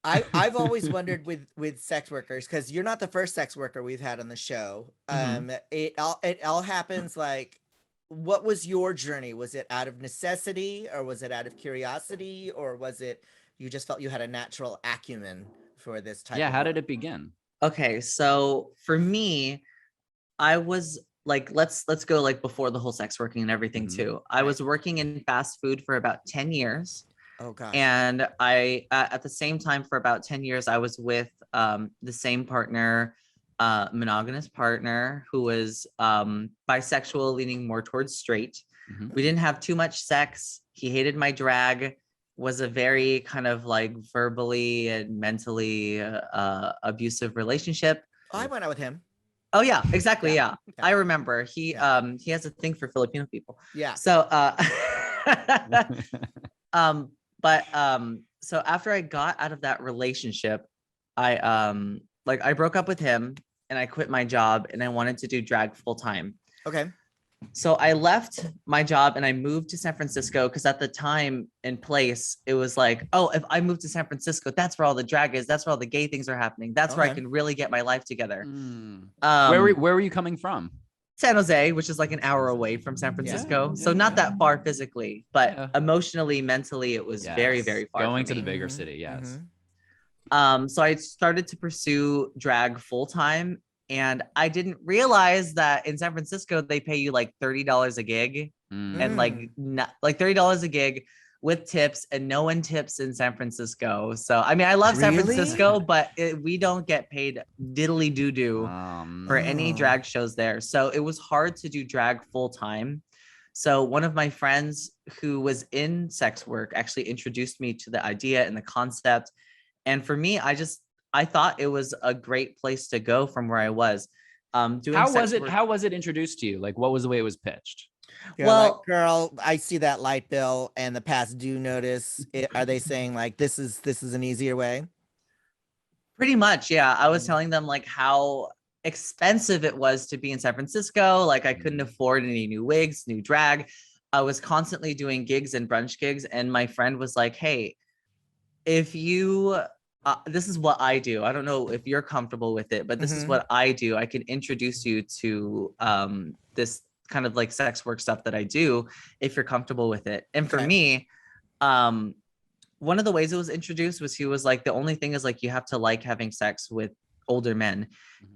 I've always wondered with sex workers, because you're not the first sex worker we've had on the show. It all happens like, what was your journey? Was it out of necessity, or was it out of curiosity, or was it you just felt you had a natural acumen for this type Yeah, of how did work? it begin? Okay, so for me, I was like, let's go like before the whole sex working and everything too. I was working in fast food for about 10 years. Oh gosh. And I at the same time for about 10 years I was with the same partner, monogamous partner, who was bisexual, leaning more towards straight. We didn't have too much sex. He hated my drag, was a very kind of like verbally and mentally abusive relationship. Oh, I went out with him. Oh yeah, exactly. Yeah. Yeah. I remember he has a thing for Filipino people. Yeah. So so after I got out of that relationship, I broke up with him and I quit my job and I wanted to do drag full time. Okay. So I left my job and I moved to San Francisco, because at the time and place it was like, oh, if I move to San Francisco, that's where all the drag is, that's where all the gay things are happening, that's where I can really get my life together. Where were you coming from? San Jose, which is like an hour away from San Francisco. So not that far physically, but emotionally, mentally, it was very, very far. Going to the bigger city, yes. So I started to pursue drag full time, and I didn't realize that in San Francisco they pay you like $30 a gig, and like $30 a gig with tips, and no one tips in San Francisco. So I mean, I love San Francisco, but we don't get paid diddly doo doo for any drag shows there. So it was hard to do drag full time. So one of my friends who was in sex work actually introduced me to the idea and the concept. And for me, I thought it was a great place to go from where I was. How was it introduced to you? Like, what was the way it was pitched? You're like, girl, I see that light bill and the past due notice. Are they saying like this is an easier way? Pretty much, yeah. I was telling them like how expensive it was to be in San Francisco. Like I couldn't afford any new wigs, new drag. I was constantly doing gigs and brunch gigs, and my friend was like, hey, if you this is what I do. I don't know if you're comfortable with it, but this is what I do. I can introduce you to this kind of like sex work stuff that I do if you're comfortable with it. And for me, one of the ways it was introduced was he was like, the only thing is like you have to like having sex with older men.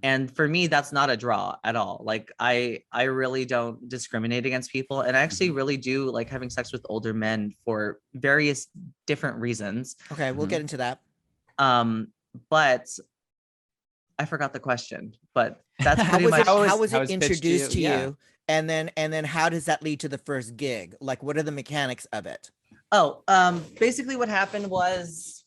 And for me, that's not a draw at all. Like I really don't discriminate against people, and I actually really do like having sex with older men for various different reasons. Okay, we'll get into that. But I forgot the question, but that's pretty much how was it introduced to you? And then how does that lead to the first gig? Like, what are the mechanics of it? Basically what happened was,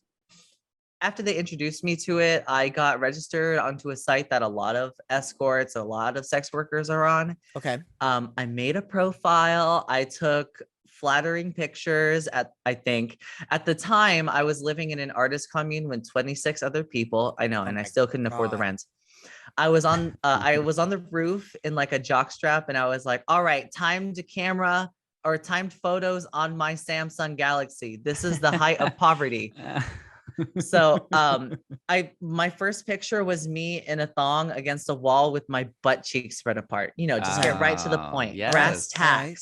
after they introduced me to it, I got registered onto a site that a lot of escorts, a lot of sex workers are on. Okay. I made a profile. I took flattering pictures I think at the time I was living in an artist commune with 26 other people. I know, and I still couldn't afford the rent. I was on the roof in like a jockstrap, and I was like, all right, timed photos on my Samsung Galaxy. This is the height of poverty. So my first picture was me in a thong against a wall with my butt cheeks spread apart. You know, just get right to the point. Brass tacks.